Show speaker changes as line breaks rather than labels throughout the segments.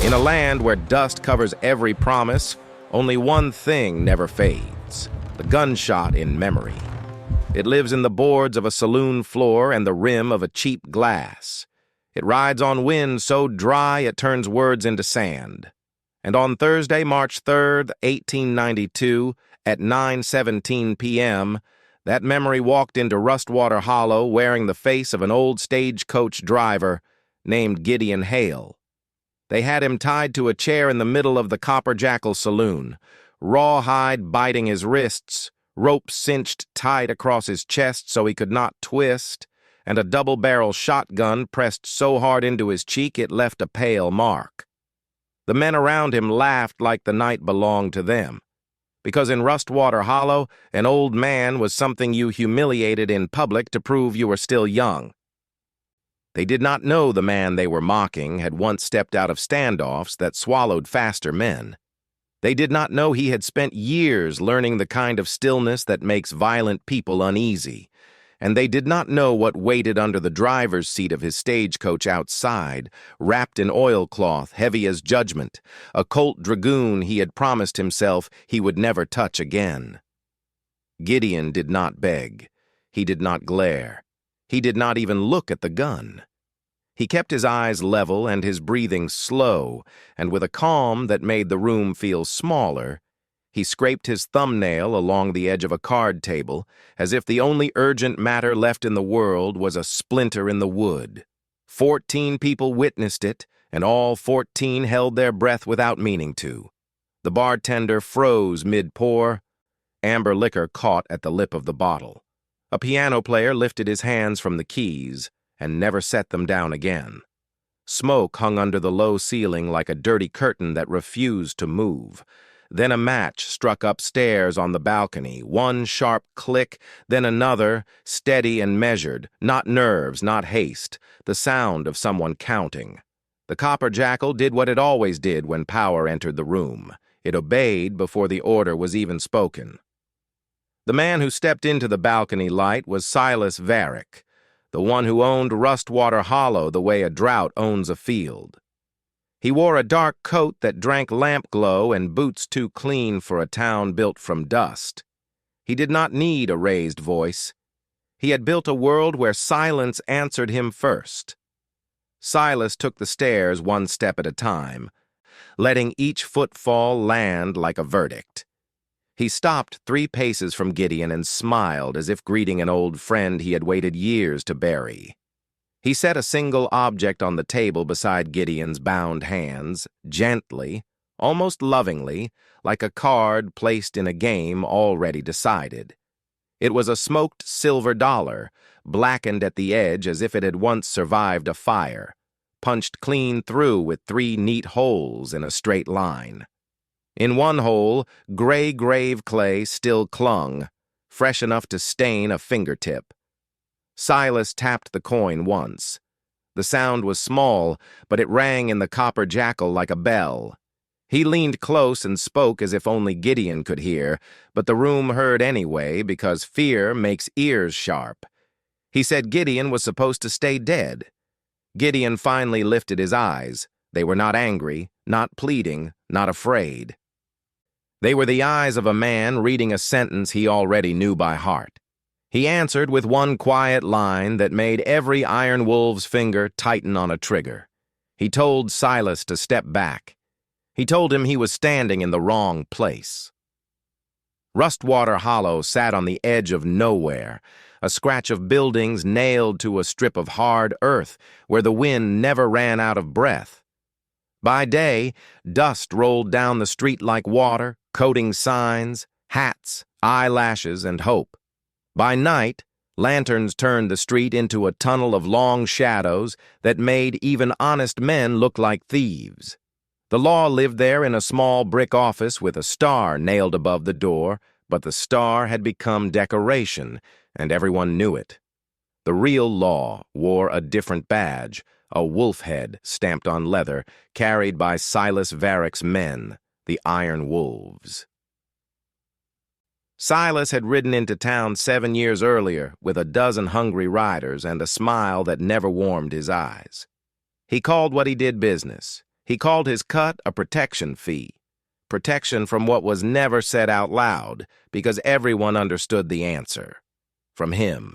In a land where dust covers every promise, only one thing never fades: the gunshot in memory. It lives in the boards of a saloon floor and the rim of a cheap glass. It rides on wind so dry it turns words into sand. And on Thursday, March 3rd, 1892, at 9:17 p.m., that memory walked into Rustwater Hollow wearing the face of an old stagecoach driver named Gideon Hale. They had him tied to a chair in the middle of the Copper Jackal Saloon, rawhide biting his wrists, rope cinched tight across his chest so he could not twist, and a double-barrel shotgun pressed so hard into his cheek it left a pale mark. The men around him laughed like the night belonged to them, because in Rustwater Hollow, an old man was something you humiliated in public to prove you were still young. They did not know the man they were mocking had once stepped out of standoffs that swallowed faster men. They did not know he had spent years learning the kind of stillness that makes violent people uneasy, and they did not know what waited under the driver's seat of his stagecoach outside, wrapped in oilcloth heavy as judgment, a Colt dragoon he had promised himself he would never touch again. Gideon did not beg. He did not glare. He did not even look at the gun. He kept his eyes level and his breathing slow, and with a calm that made the room feel smaller, he scraped his thumbnail along the edge of a card table, as if the only urgent matter left in the world was a splinter in the wood. 14 people witnessed it, and all 14 held their breath without meaning to. The bartender froze mid-pour. Amber liquor caught at the lip of the bottle. A piano player lifted his hands from the keys and never set them down again. Smoke hung under the low ceiling like a dirty curtain that refused to move. Then a match struck upstairs on the balcony, one sharp click, then another, steady and measured, not nerves, not haste, the sound of someone counting. The Copper Jackal did what it always did when power entered the room. It obeyed before the order was even spoken. The man who stepped into the balcony light was Silas Varrick, the one who owned Rustwater Hollow the way a drought owns a field. He wore a dark coat that drank lamp glow and boots too clean for a town built from dust. He did not need a raised voice. He had built a world where silence answered him first. Silas took the stairs one step at a time, letting each footfall land like a verdict. He stopped 3 paces from Gideon and smiled as if greeting an old friend he had waited years to bury. He set a single object on the table beside Gideon's bound hands, gently, almost lovingly, like a card placed in a game already decided. It was a smoked silver dollar, blackened at the edge as if it had once survived a fire, punched clean through with 3 neat holes in a straight line. In one hole, gray grave clay still clung, fresh enough to stain a fingertip. Silas tapped the coin once. The sound was small, but it rang in the Copper Jackal like a bell. He leaned close and spoke as if only Gideon could hear, but the room heard anyway because fear makes ears sharp. He said Gideon was supposed to stay dead. Gideon finally lifted his eyes. They were not angry, not pleading, not afraid. They were the eyes of a man reading a sentence he already knew by heart. He answered with one quiet line that made every iron wolf's finger tighten on a trigger. He told Silas to step back. He told him he was standing in the wrong place. Rustwater Hollow sat on the edge of nowhere, a scratch of buildings nailed to a strip of hard earth where the wind never ran out of breath. By day, dust rolled down the street like water, coating signs, hats, eyelashes, and hope. By night, lanterns turned the street into a tunnel of long shadows that made even honest men look like thieves. The law lived there in a small brick office with a star nailed above the door, but the star had become decoration, and everyone knew it. The real law wore a different badge, a wolf head stamped on leather, carried by Silas Varrick's men, the Iron Wolves. Silas had ridden into town 7 years earlier with a dozen hungry riders and a smile that never warmed his eyes. He called what he did business. He called his cut a protection fee. Protection from what was never said out loud, because everyone understood the answer. From him.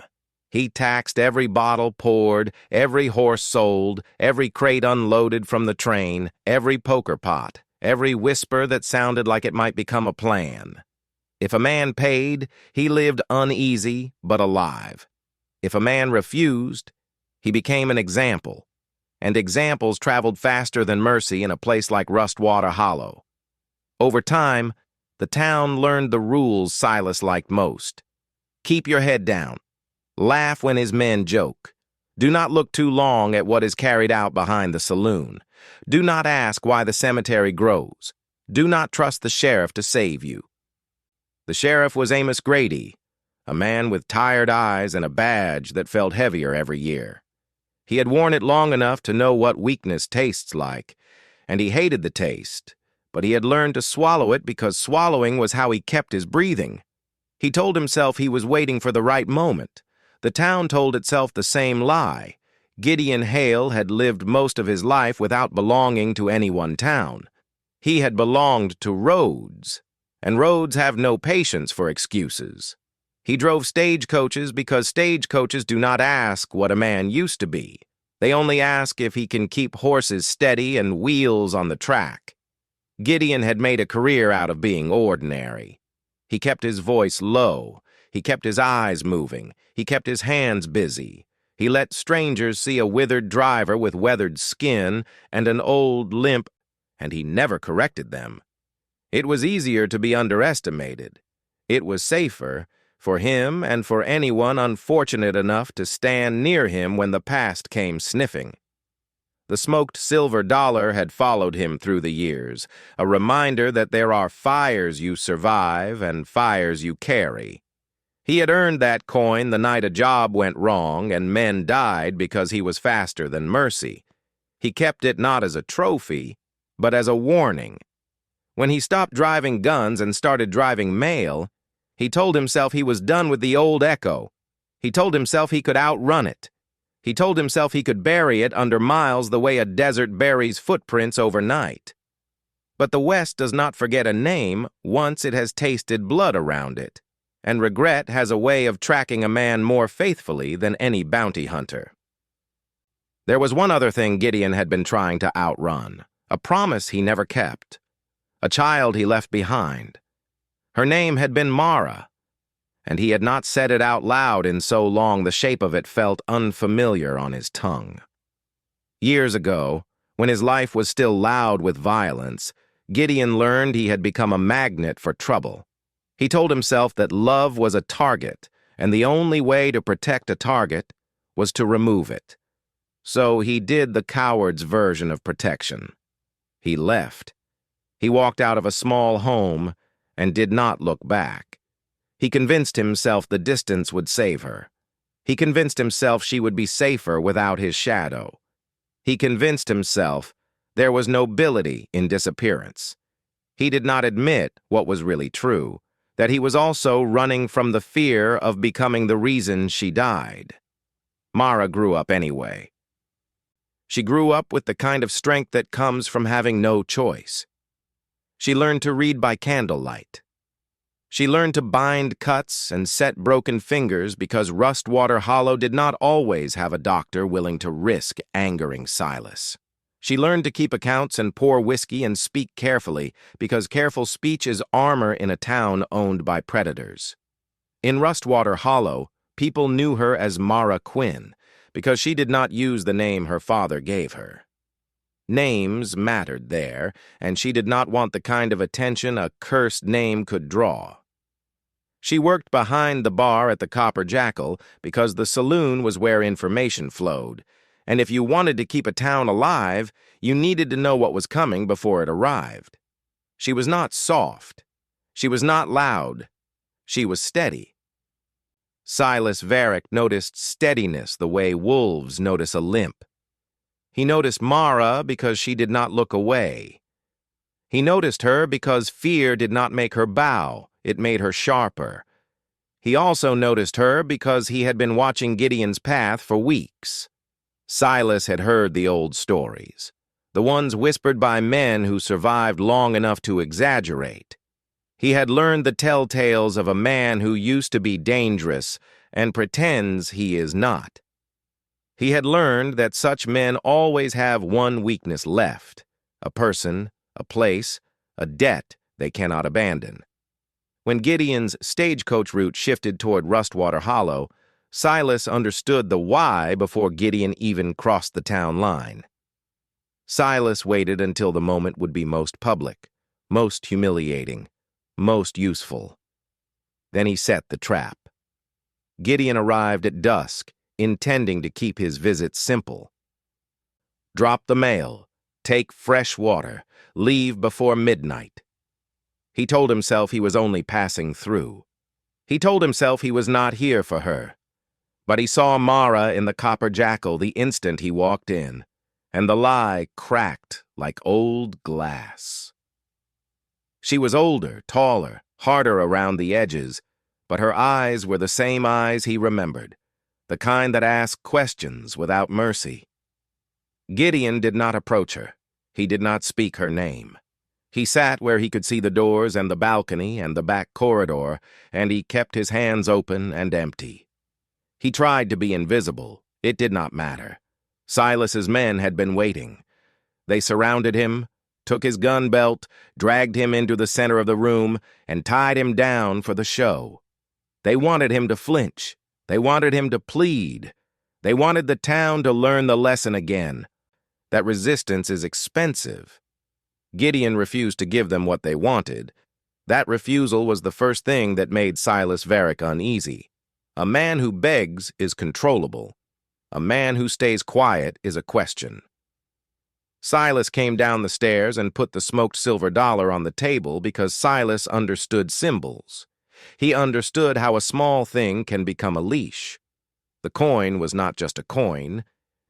He taxed every bottle poured, every horse sold, every crate unloaded from the train, every poker pot, every whisper that sounded like it might become a plan. If a man paid, he lived uneasy but alive. If a man refused, he became an example. And examples traveled faster than mercy in a place like Rustwater Hollow. Over time, the town learned the rules Silas liked most. Keep your head down. Laugh when his men joke. Do not look too long at what is carried out behind the saloon. Do not ask why the cemetery grows. Do not trust the sheriff to save you. The sheriff was Amos Grady, a man with tired eyes and a badge that felt heavier every year. He had worn it long enough to know what weakness tastes like, and he hated the taste, but he had learned to swallow it because swallowing was how he kept his breathing. He told himself he was waiting for the right moment. The town told itself the same lie. Gideon Hale had lived most of his life without belonging to any one town. He had belonged to roads, and roads have no patience for excuses. He drove stagecoaches because stagecoaches do not ask what a man used to be. They only ask if he can keep horses steady and wheels on the track. Gideon had made a career out of being ordinary. He kept his voice low. He kept his eyes moving. He kept his hands busy. He let strangers see a withered driver with weathered skin and an old limp, and he never corrected them. It was easier to be underestimated. It was safer for him and for anyone unfortunate enough to stand near him when the past came sniffing. The smoked silver dollar had followed him through the years, a reminder that there are fires you survive and fires you carry. He had earned that coin the night a job went wrong and men died because he was faster than mercy. He kept it not as a trophy, but as a warning. When he stopped driving guns and started driving mail, he told himself he was done with the old echo. He told himself he could outrun it. He told himself he could bury it under miles the way a desert buries footprints overnight. But the West does not forget a name once it has tasted blood around it. And regret has a way of tracking a man more faithfully than any bounty hunter. There was one other thing Gideon had been trying to outrun, a promise he never kept, a child he left behind. Her name had been Mara, and he had not said it out loud in so long the shape of it felt unfamiliar on his tongue. Years ago, when his life was still loud with violence, Gideon learned he had become a magnet for trouble. He told himself that love was a target, and the only way to protect a target was to remove it. So he did the coward's version of protection. He left. He walked out of a small home and did not look back. He convinced himself the distance would save her. He convinced himself she would be safer without his shadow. He convinced himself there was nobility in disappearance. He did not admit what was really true, that he was also running from the fear of becoming the reason she died. Mara grew up anyway. She grew up with the kind of strength that comes from having no choice. She learned to read by candlelight. She learned to bind cuts and set broken fingers because Rustwater Hollow did not always have a doctor willing to risk angering Silas. She learned to keep accounts and pour whiskey and speak carefully because careful speech is armor in a town owned by predators. In Rustwater Hollow, people knew her as Mara Quinn because she did not use the name her father gave her. Names mattered there, and she did not want the kind of attention a cursed name could draw. She worked behind the bar at the Copper Jackal because the saloon was where information flowed, and if you wanted to keep a town alive, you needed to know what was coming before it arrived. She was not soft. She was not loud. She was steady. Silas Varrick noticed steadiness the way wolves notice a limp. He noticed Mara because she did not look away. He noticed her because fear did not make her bow, it made her sharper. He also noticed her because he had been watching Gideon's path for weeks. Silas had heard the old stories. the ones whispered by men who survived long enough to exaggerate. He had learned the telltales of a man who used to be dangerous and pretends he is not. He had learned that such men always have one weakness left: a person, a place, a debt they cannot abandon. When Gideon's stagecoach route shifted toward Rustwater Hollow, Silas understood the why before Gideon even crossed the town line. Silas waited until the moment would be most public, most humiliating, most useful. Then he set the trap. Gideon arrived at dusk, intending to keep his visit simple. Drop the mail, take fresh water, leave before midnight. He told himself he was only passing through. He told himself he was not here for her. But he saw Mara in the Copper Jackal the instant he walked in, and the lie cracked like old glass. She was older, taller, harder around the edges, but her eyes were the same eyes he remembered, the kind that asked questions without mercy. Gideon did not approach her. He did not speak her name. He sat where he could see the doors and the balcony and the back corridor, and he kept his hands open and empty. He tried to be invisible. It did not matter. Silas's men had been waiting. They surrounded him, took his gun belt, dragged him into the center of the room, and tied him down for the show. They wanted him to flinch. They wanted him to plead. They wanted the town to learn the lesson again, that resistance is expensive. Gideon refused to give them what they wanted. That refusal was the first thing that made Silas Varrick uneasy. A man who begs is controllable. A man who stays quiet is a question. Silas came down the stairs and put the smoked silver dollar on the table because Silas understood symbols. He understood how a small thing can become a leash. The coin was not just a coin.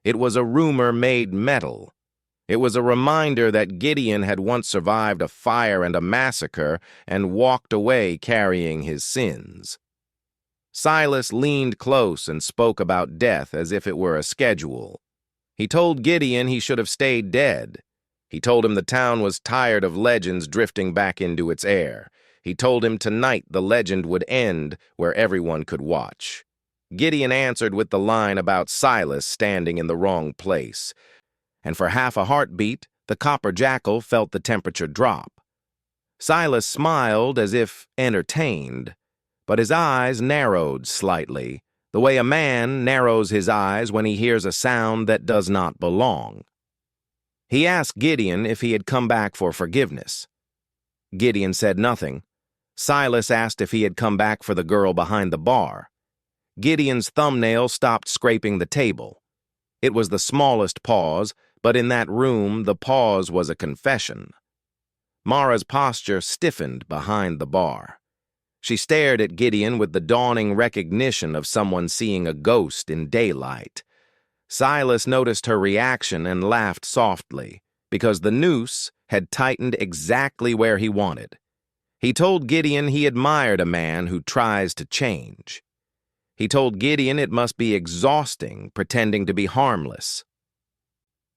It was a rumor made metal. It was a reminder that Gideon had once survived a fire and a massacre and walked away carrying his sins. Silas leaned close and spoke about death as if it were a schedule. He told Gideon he should have stayed dead. He told him the town was tired of legends drifting back into its air. He told him tonight the legend would end where everyone could watch. Gideon answered with the line about Silas standing in the wrong place. And for half a heartbeat, the Copper Jackal felt the temperature drop. Silas smiled as if entertained, but his eyes narrowed slightly, the way a man narrows his eyes when he hears a sound that does not belong. He asked Gideon if he had come back for forgiveness. Gideon said nothing. Silas asked if he had come back for the girl behind the bar. Gideon's thumbnail stopped scraping the table. It was the smallest pause, but in that room the pause was a confession. Mara's posture stiffened behind the bar. She stared at Gideon with the dawning recognition of someone seeing a ghost in daylight. Silas noticed her reaction and laughed softly, because the noose had tightened exactly where he wanted. He told Gideon he admired a man who tries to change. He told Gideon it must be exhausting pretending to be harmless.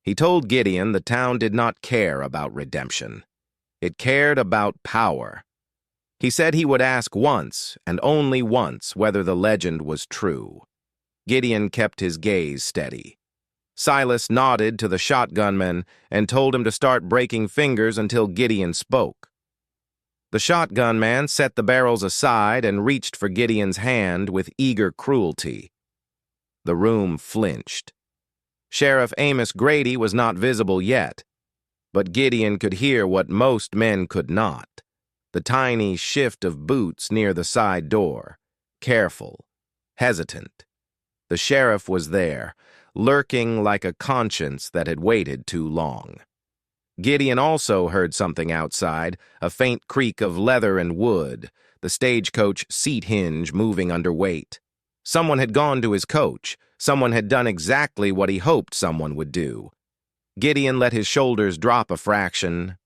He told Gideon the town did not care about redemption. It cared about power. He said he would ask once, and only once, whether the legend was true. Gideon kept his gaze steady. Silas nodded to the shotgunman and told him to start breaking fingers until Gideon spoke. The shotgunman set the barrels aside and reached for Gideon's hand with eager cruelty. The room flinched. Sheriff Amos Grady was not visible yet, but Gideon could hear what most men could not. The tiny shift of boots near the side door, careful, hesitant. The sheriff was there, lurking like a conscience that had waited too long. Gideon also heard something outside, a faint creak of leather and wood, the stagecoach seat hinge moving under weight. Someone had gone to his coach. Someone had done exactly what he hoped someone would do. Gideon let his shoulders drop a fraction,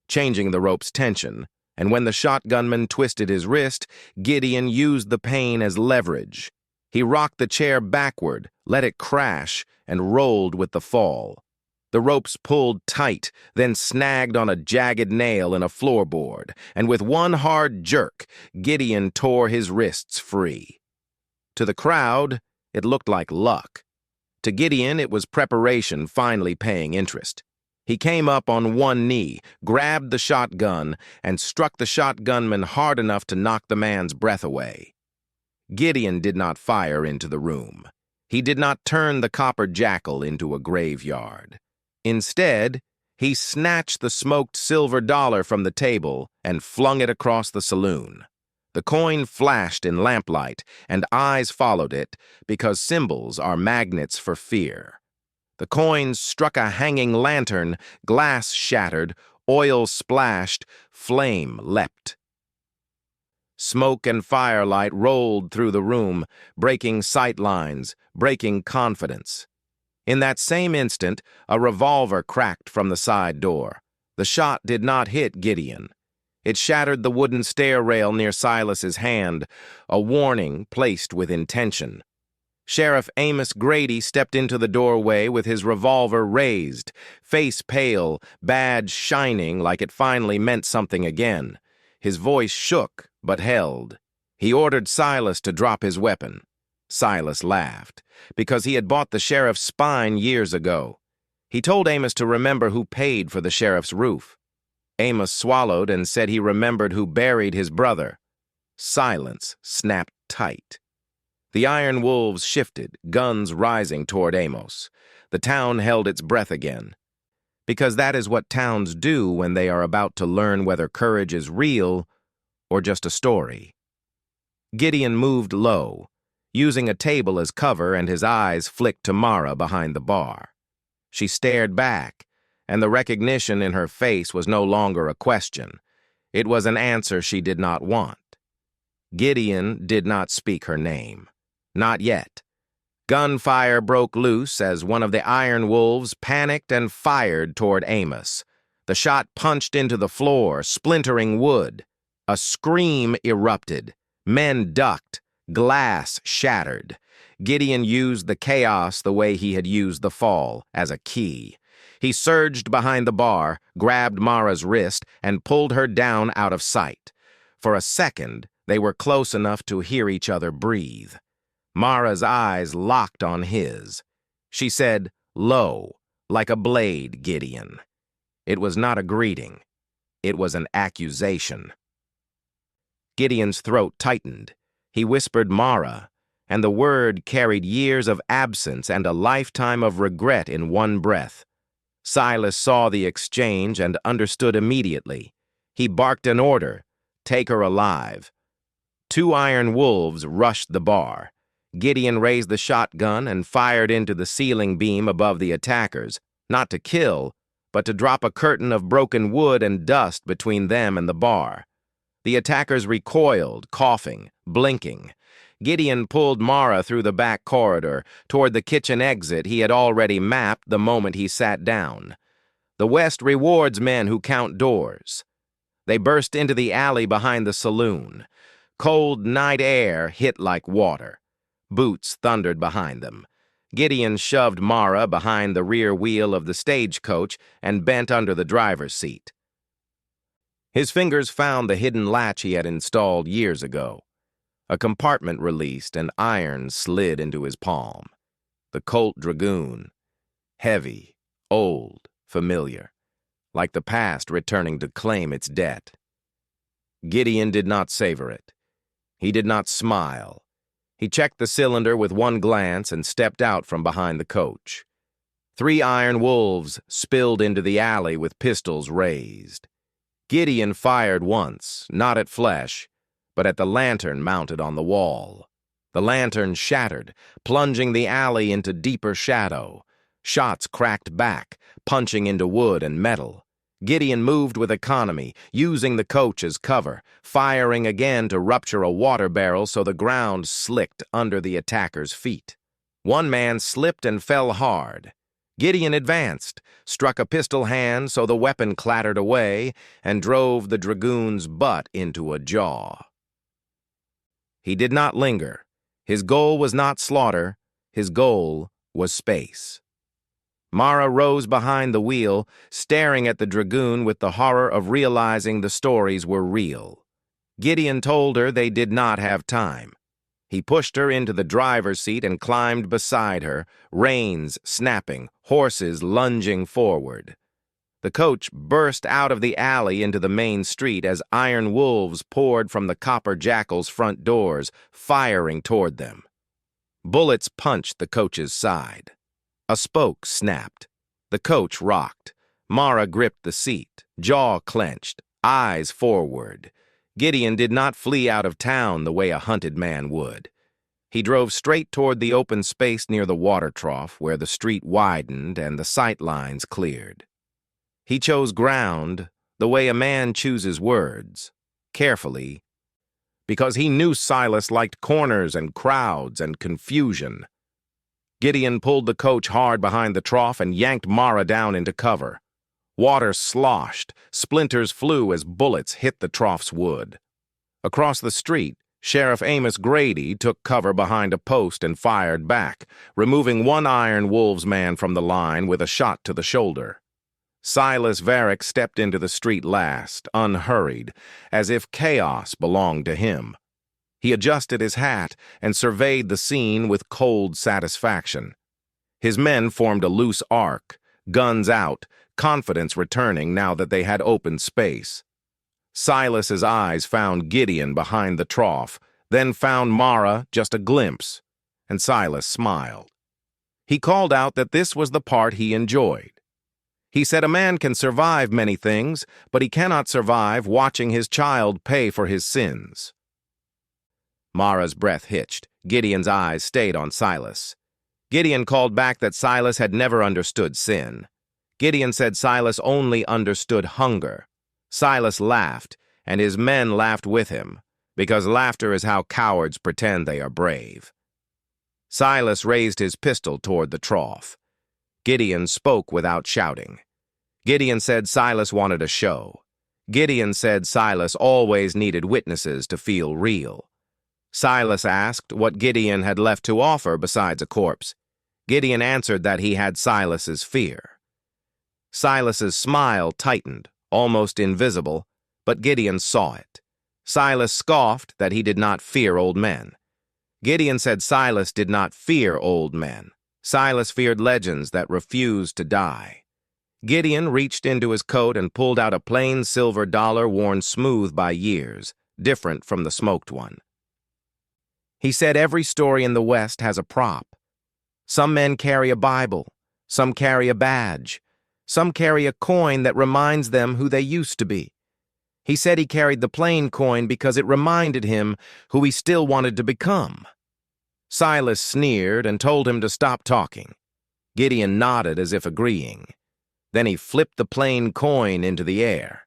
changing the rope's tension, and when the shotgunman twisted his wrist, Gideon used the pain as leverage. He rocked the chair backward, let it crash, and rolled with the fall. The ropes pulled tight, then snagged on a jagged nail in a floorboard, and with one hard jerk, Gideon tore his wrists free. To the crowd, it looked like luck. To Gideon, it was preparation finally paying interest. He came up on one knee, grabbed the shotgun, and struck the shotgunman hard enough to knock the man's breath away. Gideon did not fire into the room. He did not turn the Copper Jackal into a graveyard. Instead, he snatched the smoked silver dollar from the table and flung it across the saloon. The coin flashed in lamplight, and eyes followed it because symbols are magnets for fear. The coin struck a hanging lantern, glass shattered, oil splashed, flame leapt. Smoke and firelight rolled through the room, breaking sight lines, breaking confidence. In that same instant, a revolver cracked from the side door. The shot did not hit Gideon. It shattered the wooden stair rail near Silas's hand, a warning placed with intention. Sheriff Amos Grady stepped into the doorway with his revolver raised, face pale, badge shining like it finally meant something again. His voice shook, but held. He ordered Silas to drop his weapon. Silas laughed, because he had bought the sheriff's spine years ago. He told Amos to remember who paid for the sheriff's roof. Amos swallowed and said he remembered who buried his brother. Silence snapped tight. The iron wolves shifted, guns rising toward Amos. The town held its breath again. Because that is what towns do when they are about to learn whether courage is real or just a story. Gideon moved low, using a table as cover, and his eyes flicked to Mara behind the bar. She stared back, and the recognition in her face was no longer a question. It was an answer she did not want. Gideon did not speak her name. Not yet. Gunfire broke loose as one of the iron wolves panicked and fired toward Amos. The shot punched into the floor, splintering wood. A scream erupted. Men ducked. Glass shattered. Gideon used the chaos the way he had used the fall, as a key. He surged behind the bar, grabbed Mara's wrist, and pulled her down out of sight. For a second, they were close enough to hear each other breathe. Mara's eyes locked on his. She said, low, like a blade, Gideon. It was not a greeting. It was an accusation. Gideon's throat tightened. He whispered Mara, and the word carried years of absence and a lifetime of regret in one breath. Silas saw the exchange and understood immediately. He barked an order, take her alive. 2 iron wolves rushed the bar. Gideon raised the shotgun and fired into the ceiling beam above the attackers, not to kill, but to drop a curtain of broken wood and dust between them and the bar. The attackers recoiled, coughing, blinking. Gideon pulled Mara through the back corridor, toward the kitchen exit he had already mapped the moment he sat down. The West rewards men who count doors. They burst into the alley behind the saloon. Cold night air hit like water. Boots thundered behind them. Gideon shoved Mara behind the rear wheel of the stagecoach and bent under the driver's seat. His fingers found the hidden latch he had installed years ago. A compartment released and iron slid into his palm. The Colt DRAGOON. Heavy, old, familiar. Like the past returning to claim its debt. Gideon did not savor it. He did not smile. He checked the cylinder with one glance and stepped out from behind the coach. 3 iron wolves spilled into the alley with pistols raised. Gideon fired once, not at flesh, but at the lantern mounted on the wall. The lantern shattered, plunging the alley into deeper shadow. Shots cracked back, punching into wood and metal. Gideon moved with economy, using the coach as cover, firing again to rupture a water barrel so the ground slicked under the attacker's feet. One man slipped and fell hard. Gideon advanced, struck a pistol hand so the weapon clattered away, and drove the dragoon's butt into a jaw. He did not linger. His goal was not slaughter. His goal was space. Mara rose behind the wheel, staring at the dragoon with the horror of realizing the stories were real. Gideon told her they did not have time. He pushed her into the driver's seat and climbed beside her, reins snapping, horses lunging forward. The coach burst out of the alley into the main street as iron wolves poured from the Copper Jackal's front doors, firing toward them. Bullets punched the coach's side. A spoke snapped. The coach rocked. Mara gripped the seat, jaw clenched, eyes forward. Gideon did not flee out of town the way a hunted man would. He drove straight toward the open space near the water trough where the street widened and the sight lines cleared. He chose ground the way a man chooses words, carefully, because he knew Silas liked corners and crowds and confusion. Gideon pulled the coach hard behind the trough and yanked Mara down into cover. Water sloshed, splinters flew as bullets hit the trough's wood. Across the street, Sheriff Amos Grady took cover behind a post and fired back, removing one Iron Wolves man from the line with a shot to the shoulder. Silas Varrick stepped into the street last, unhurried, as if chaos belonged to him. He adjusted his hat and surveyed the scene with cold satisfaction. His men formed a loose arc, guns out, confidence returning now that they had open space. Silas's eyes found Gideon behind the trough, then found Mara just a glimpse, and Silas smiled. He called out that this was the part he enjoyed. He said a man can survive many things, but he cannot survive watching his child pay for his sins. Mara's breath hitched. Gideon's eyes stayed on Silas. Gideon called back that Silas had never understood sin. Gideon said Silas only understood hunger. Silas laughed, and his men laughed with him, because laughter is how cowards pretend they are brave. Silas raised his pistol toward the trough. Gideon spoke without shouting. Gideon said Silas wanted a show. Gideon said Silas always needed witnesses to feel real. Silas asked what Gideon had left to offer besides a corpse. Gideon answered that he had Silas's fear. Silas's smile tightened, almost invisible, but Gideon saw it. Silas scoffed that he did not fear old men. Gideon said Silas did not fear old men. Silas feared legends that refused to die. Gideon reached into his coat and pulled out a plain silver dollar worn smooth by years, different from the smoked one. He said every story in the West has a prop. Some men carry a Bible, some carry a badge, some carry a coin that reminds them who they used to be. He said he carried the plain coin because it reminded him who he still wanted to become. Silas sneered and told him to stop talking. Gideon nodded as if agreeing. Then he flipped the plain coin into the air.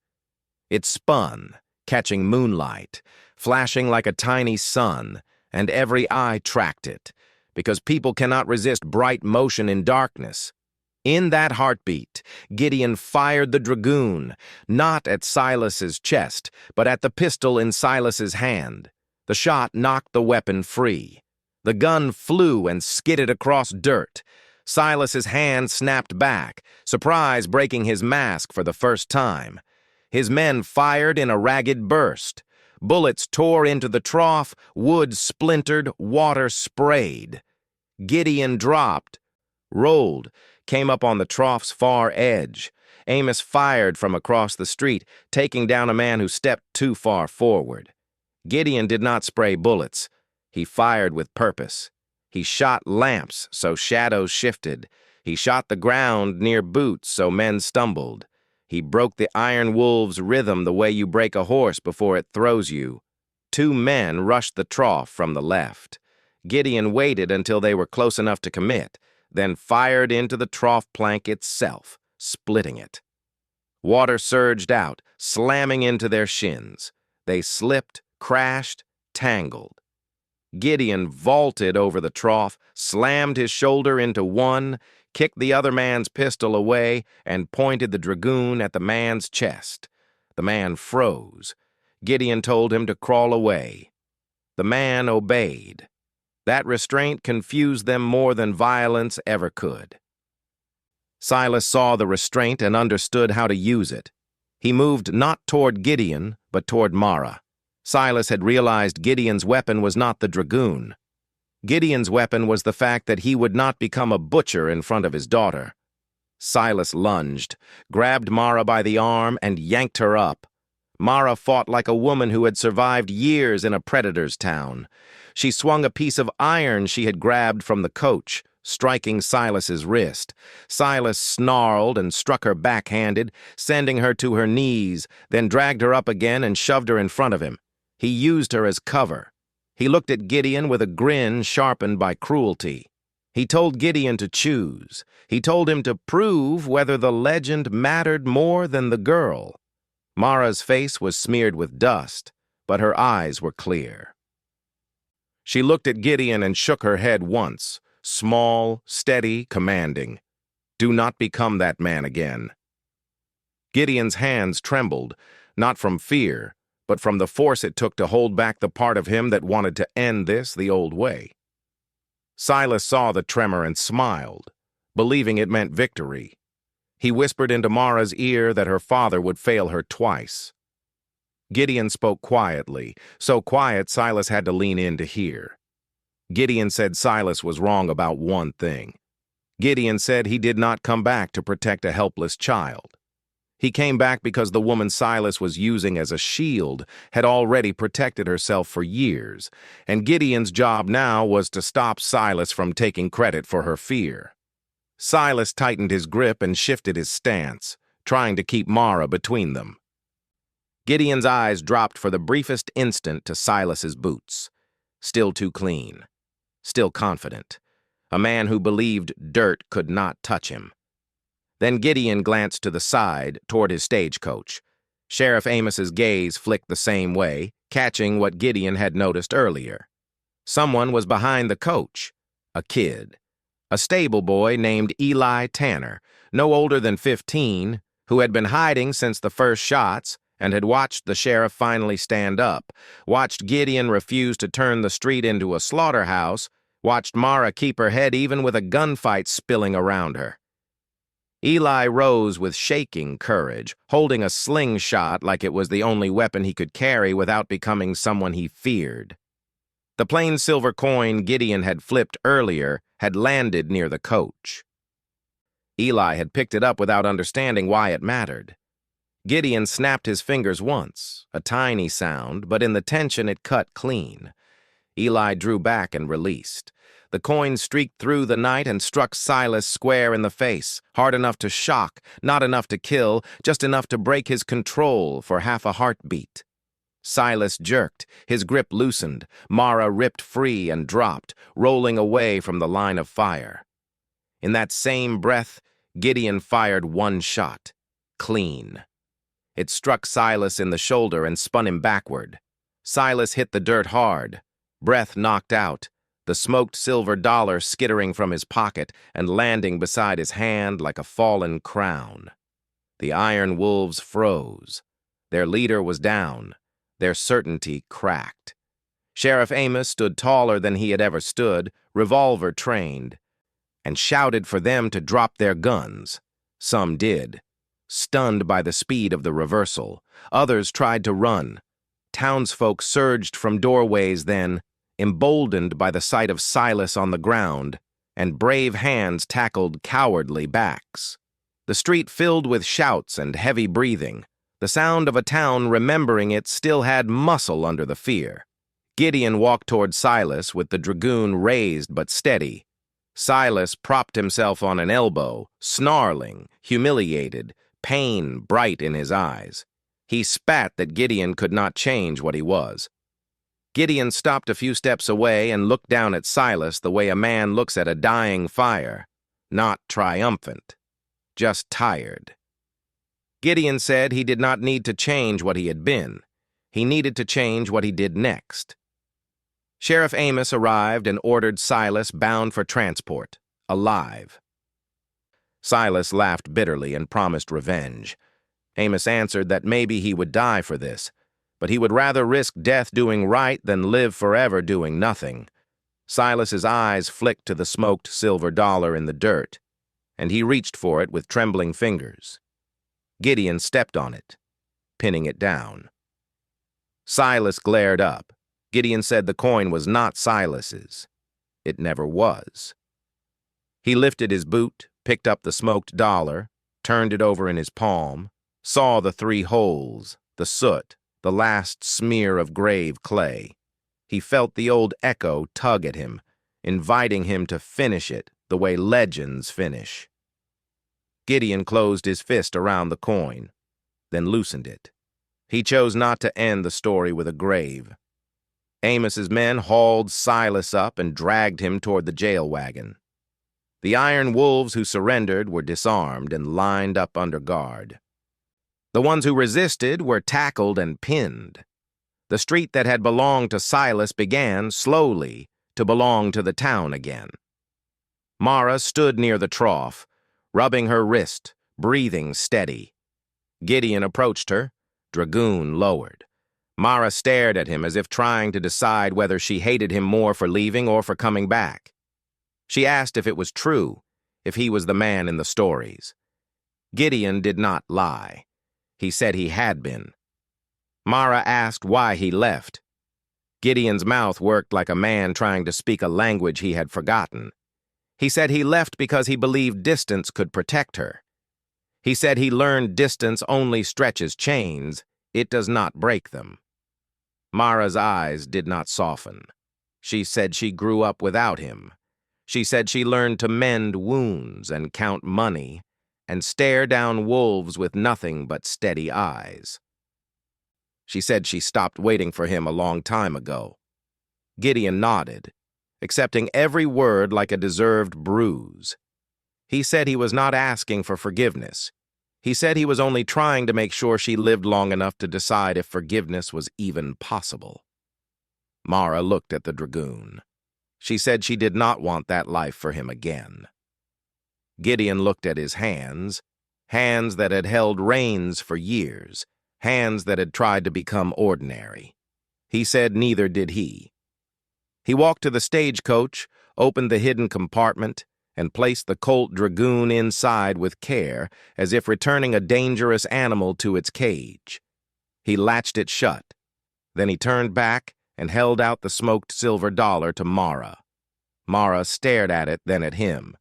It spun, catching moonlight, flashing like a tiny sun, and every eye tracked it, because people cannot resist bright motion in darkness. In that heartbeat, Gideon fired the dragoon, not at Silas's chest, but at the pistol in Silas's hand. The shot knocked the weapon free. The gun flew and skidded across dirt. Silas's hand snapped back, surprise breaking his mask for the first time. His men fired in a ragged burst. Bullets tore into the trough, wood splintered, water sprayed. Gideon dropped, rolled, came up on the trough's far edge. Amos fired from across the street, taking down a man who stepped too far forward. Gideon did not spray bullets. He fired with purpose. He shot lamps so shadows shifted. He shot the ground near boots so men stumbled. He broke the Iron Wolf's rhythm the way you break a horse before it throws you. 2 men rushed the trough from the left. Gideon waited until they were close enough to commit, then fired into the trough plank itself, splitting it. Water surged out, slamming into their shins. They slipped, crashed, tangled. Gideon vaulted over the trough, slammed his shoulder into one, kicked the other man's pistol away, and pointed the dragoon at the man's chest. The man froze. Gideon told him to crawl away. The man obeyed. That restraint confused them more than violence ever could. Silas saw the restraint and understood how to use it. He moved not toward Gideon, but toward Mara. Silas had realized Gideon's weapon was not the dragoon. Gideon's weapon was the fact that he would not become a butcher in front of his daughter. Silas lunged, grabbed Mara by the arm, and yanked her up. Mara fought like a woman who had survived years in a predator's town. She swung a piece of iron she had grabbed from the coach, striking Silas's wrist. Silas snarled and struck her backhanded, sending her to her knees, then dragged her up again and shoved her in front of him. He used her as cover. He looked at Gideon with a grin sharpened by cruelty. He told Gideon to choose. He told him to prove whether the legend mattered more than the girl. Mara's face was smeared with dust, but her eyes were clear. She looked at Gideon and shook her head once, small, steady, commanding. Do not become that man again. Gideon's hands trembled, not from fear, but from the force it took to hold back the part of him that wanted to end this the old way. Silas saw the tremor and smiled, believing it meant victory. He whispered into Mara's ear that her father would fail her twice. Gideon spoke quietly, so quiet Silas had to lean in to hear. Gideon said Silas was wrong about one thing. Gideon said he did not come back to protect a helpless child. He came back because the woman Silas was using as a shield had already protected herself for years, and Gideon's job now was to stop Silas from taking credit for her fear. Silas tightened his grip and shifted his stance, trying to keep Mara between them. Gideon's eyes dropped for the briefest instant to Silas's boots. Still too clean. Still confident. A man who believed dirt could not touch him. Then Gideon glanced to the side, toward his stagecoach. Sheriff Amos's gaze flicked the same way, catching what Gideon had noticed earlier. Someone was behind the coach. A kid. A stable boy named Eli Tanner, no older than 15, who had been hiding since the first shots and had watched the sheriff finally stand up, watched Gideon refuse to turn the street into a slaughterhouse, watched Mara keep her head even with a gunfight spilling around her. Eli rose with shaking courage, holding a slingshot like it was the only weapon he could carry without becoming someone he feared. The plain silver coin Gideon had flipped earlier had landed near the coach. Eli had picked it up without understanding why it mattered. Gideon snapped his fingers once, a tiny sound, but in the tension it cut clean. Eli drew back and released. The coin streaked through the night and struck Silas square in the face, hard enough to shock, not enough to kill, just enough to break his control for half a heartbeat. Silas jerked, his grip loosened, Mara ripped free and dropped, rolling away from the line of fire. In that same breath, Gideon fired one shot, clean. It struck Silas in the shoulder and spun him backward. Silas hit the dirt hard, breath knocked out, the smoked silver dollar skittering from his pocket and landing beside his hand like a fallen crown. The iron wolves froze. Their leader was down, their certainty cracked. Sheriff Amos stood taller than he had ever stood, revolver trained, and shouted for them to drop their guns. Some did, stunned by the speed of the reversal. Others tried to run. Townsfolk surged from doorways then, emboldened by the sight of Silas on the ground, and brave hands tackled cowardly backs. The street filled with shouts and heavy breathing, the sound of a town remembering it still had muscle under the fear. Gideon walked toward Silas with the dragoon raised but steady. Silas propped himself on an elbow, snarling, humiliated, pain bright in his eyes. He spat that Gideon could not change what he was. Gideon stopped a few steps away and looked down at Silas the way a man looks at a dying fire, not triumphant, just tired. Gideon said he did not need to change what he had been. He needed to change what he did next. Sheriff Amos arrived and ordered Silas bound for transport, alive. Silas laughed bitterly and promised revenge. Amos answered that maybe he would die for this, but he would rather risk death doing right than live forever doing nothing. Silas's eyes flicked to the smoked silver dollar in the dirt, and he reached for it with trembling fingers. Gideon stepped on it, pinning it down. Silas glared up. Gideon said the coin was not Silas's. It never was. He lifted his boot, picked up the smoked dollar, turned it over in his palm, saw the 3 holes, the soot, the last smear of grave clay. He felt the old echo tug at him, inviting him to finish it the way legends finish. Gideon closed his fist around the coin, then loosened it. He chose not to end the story with a grave. Amos's men hauled Silas up and dragged him toward the jail wagon. The iron wolves who surrendered were disarmed and lined up under guard. The ones who resisted were tackled and pinned. The street that had belonged to Silas began, slowly, to belong to the town again. Mara stood near the trough, rubbing her wrist, breathing steady. Gideon approached her, dragoon lowered. Mara stared at him as if trying to decide whether she hated him more for leaving or for coming back. She asked if it was true, if he was the man in the stories. Gideon did not lie. He said he had been. Mara asked why he left. Gideon's mouth worked like a man trying to speak a language he had forgotten. He said he left because he believed distance could protect her. He said he learned distance only stretches chains, it does not break them. Mara's eyes did not soften. She said she grew up without him. She said she learned to mend wounds and count money and stare down wolves with nothing but steady eyes. She said she stopped waiting for him a long time ago. Gideon nodded, accepting every word like a deserved bruise. He said he was not asking for forgiveness. He said he was only trying to make sure she lived long enough to decide if forgiveness was even possible. Mara looked at the dragoon. She said she did not want that life for him again. Gideon looked at his hands, hands that had held reins for years, hands that had tried to become ordinary. He said neither did he. He walked to the stagecoach, opened the hidden compartment, and placed the Colt dragoon inside with care, as if returning a dangerous animal to its cage. He latched it shut. Then he turned back and held out the smoked silver dollar to Mara. Mara stared at it, then at him.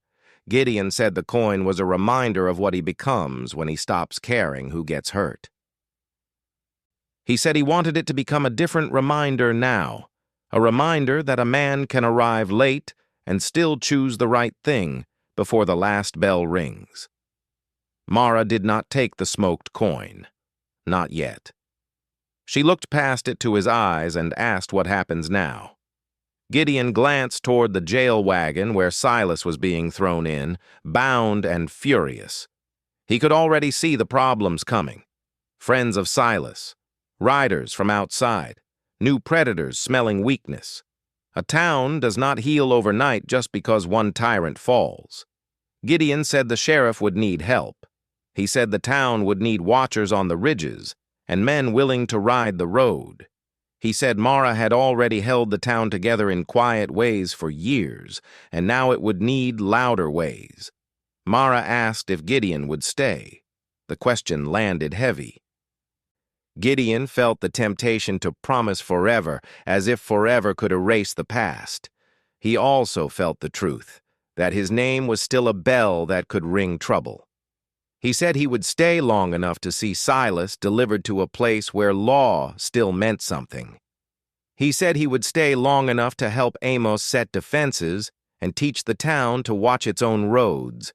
Gideon said the coin was a reminder of what he becomes when he stops caring who gets hurt. He said he wanted it to become a different reminder now, a reminder that a man can arrive late and still choose the right thing before the last bell rings. Mara did not take the smoked coin. Not yet. She looked past it to his eyes and asked what happens now. Gideon glanced toward the jail wagon where Silas was being thrown in, bound and furious. He could already see the problems coming. Friends of Silas, riders from outside, new predators smelling weakness. A town does not heal overnight just because one tyrant falls. Gideon said the sheriff would need help. He said the town would need watchers on the ridges and men willing to ride the road. He said Mara had already held the town together in quiet ways for years, and now it would need louder ways. Mara asked if Gideon would stay. The question landed heavy. Gideon felt the temptation to promise forever, as if forever could erase the past. He also felt the truth, that his name was still a bell that could ring trouble. He said he would stay long enough to see Silas delivered to a place where law still meant something. He said he would stay long enough to help Amos set defenses and teach the town to watch its own roads.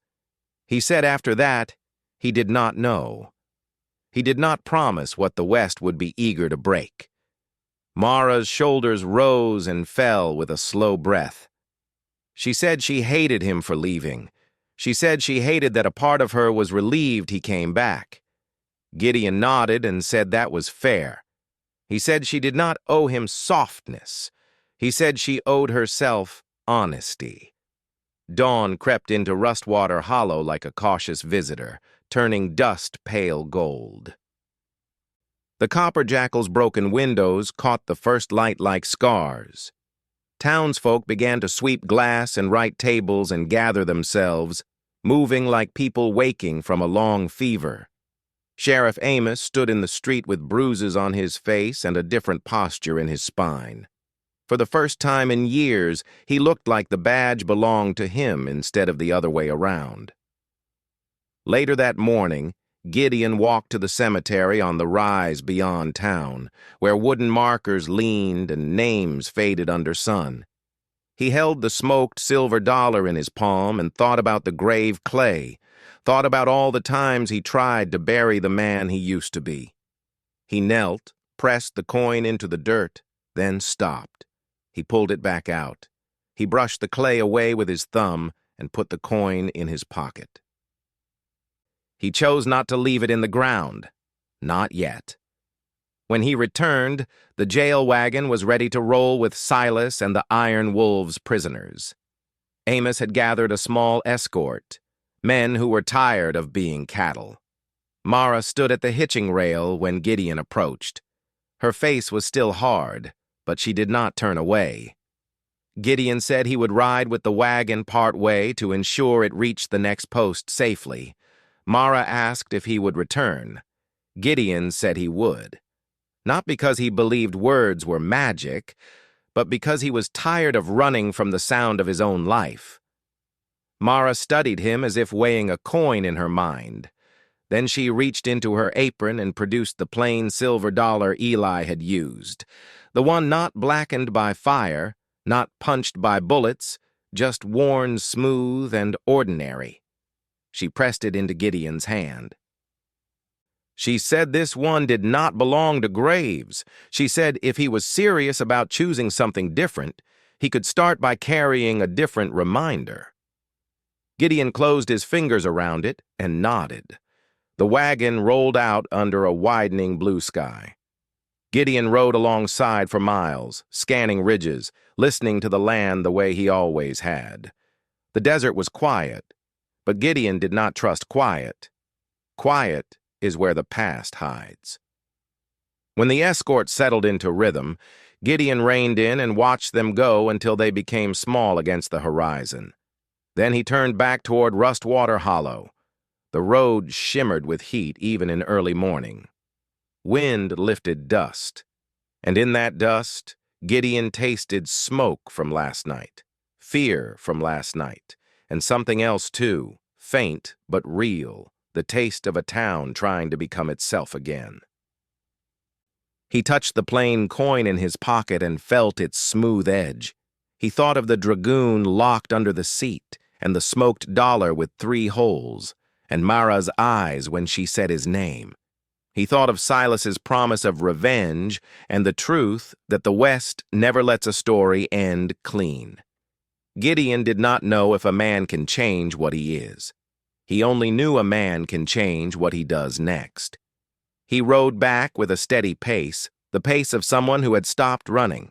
He said after that, he did not know. He did not promise what the West would be eager to break. Mara's shoulders rose and fell with a slow breath. She said she hated him for leaving. She said she hated that a part of her was relieved he came back. Gideon nodded and said that was fair. He said she did not owe him softness. He said she owed herself honesty. Dawn crept into Rustwater Hollow like a cautious visitor, turning dust pale gold. The Copper Jackal's broken windows caught the first light like scars. Townsfolk began to sweep glass and right tables and gather themselves, moving like people waking from a long fever. Sheriff Amos stood in the street with bruises on his face and a different posture in his spine. For the first time in years, he looked like the badge belonged to him instead of the other way around. Later that morning, Gideon walked to the cemetery on the rise beyond town, where wooden markers leaned and names faded under sun. He held the smoked silver dollar in his palm and thought about the grave clay, thought about all the times he tried to bury the man he used to be. He knelt, pressed the coin into the dirt, then stopped. He pulled it back out. He brushed the clay away with his thumb and put the coin in his pocket. He chose not to leave it in the ground. Not yet. When he returned, the jail wagon was ready to roll with Silas and the Iron Wolves prisoners. Amos had gathered a small escort, men who were tired of being cattle. Mara stood at the hitching rail when Gideon approached. Her face was still hard, but she did not turn away. Gideon said he would ride with the wagon part way to ensure it reached the next post safely. Mara asked if he would return. Gideon said he would. Not because he believed words were magic, but because he was tired of running from the sound of his own life. Mara studied him as if weighing a coin in her mind. Then she reached into her apron and produced the plain silver dollar Eli had used, the one not blackened by fire, not punched by bullets, just worn smooth and ordinary. She pressed it into Gideon's hand. She said this one did not belong to Graves. She said if he was serious about choosing something different, he could start by carrying a different reminder. Gideon closed his fingers around it and nodded. The wagon rolled out under a widening blue sky. Gideon rode alongside for miles, scanning ridges, listening to the land the way he always had. The desert was quiet, but Gideon did not trust quiet. Quiet is where the past hides. When the escort settled into rhythm, Gideon reined in and watched them go until they became small against the horizon. Then he turned back toward Rustwater Hollow. The road shimmered with heat even in early morning. Wind lifted dust, and in that dust, Gideon tasted smoke from last night, fear from last night, and something else too, faint but real, the taste of a town trying to become itself again. He touched the plain coin in his pocket and felt its smooth edge. He thought of the dragoon locked under the seat and the smoked dollar with 3 holes, and Mara's eyes when she said his name. He thought of Silas's promise of revenge and the truth that the West never lets a story end clean. Gideon did not know if a man can change what he is. He only knew a man can change what he does next. He rode back with a steady pace, the pace of someone who had stopped running.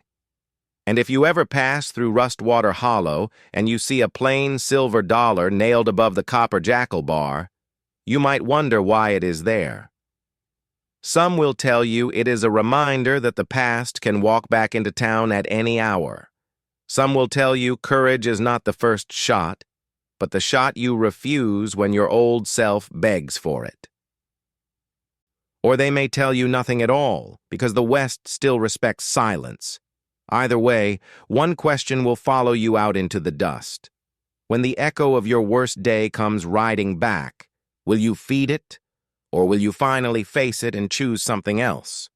And if you ever pass through Rustwater Hollow and you see a plain silver dollar nailed above the Copper Jackal bar, you might wonder why it is there. Some will tell you it is a reminder that the past can walk back into town at any hour. Some will tell you courage is not the first shot, but the shot you refuse when your old self begs for it. Or they may tell you nothing at all, because the West still respects silence. Either way, one question will follow you out into the dust. When the echo of your worst day comes riding back, will you feed it, or will you finally face it and choose something else?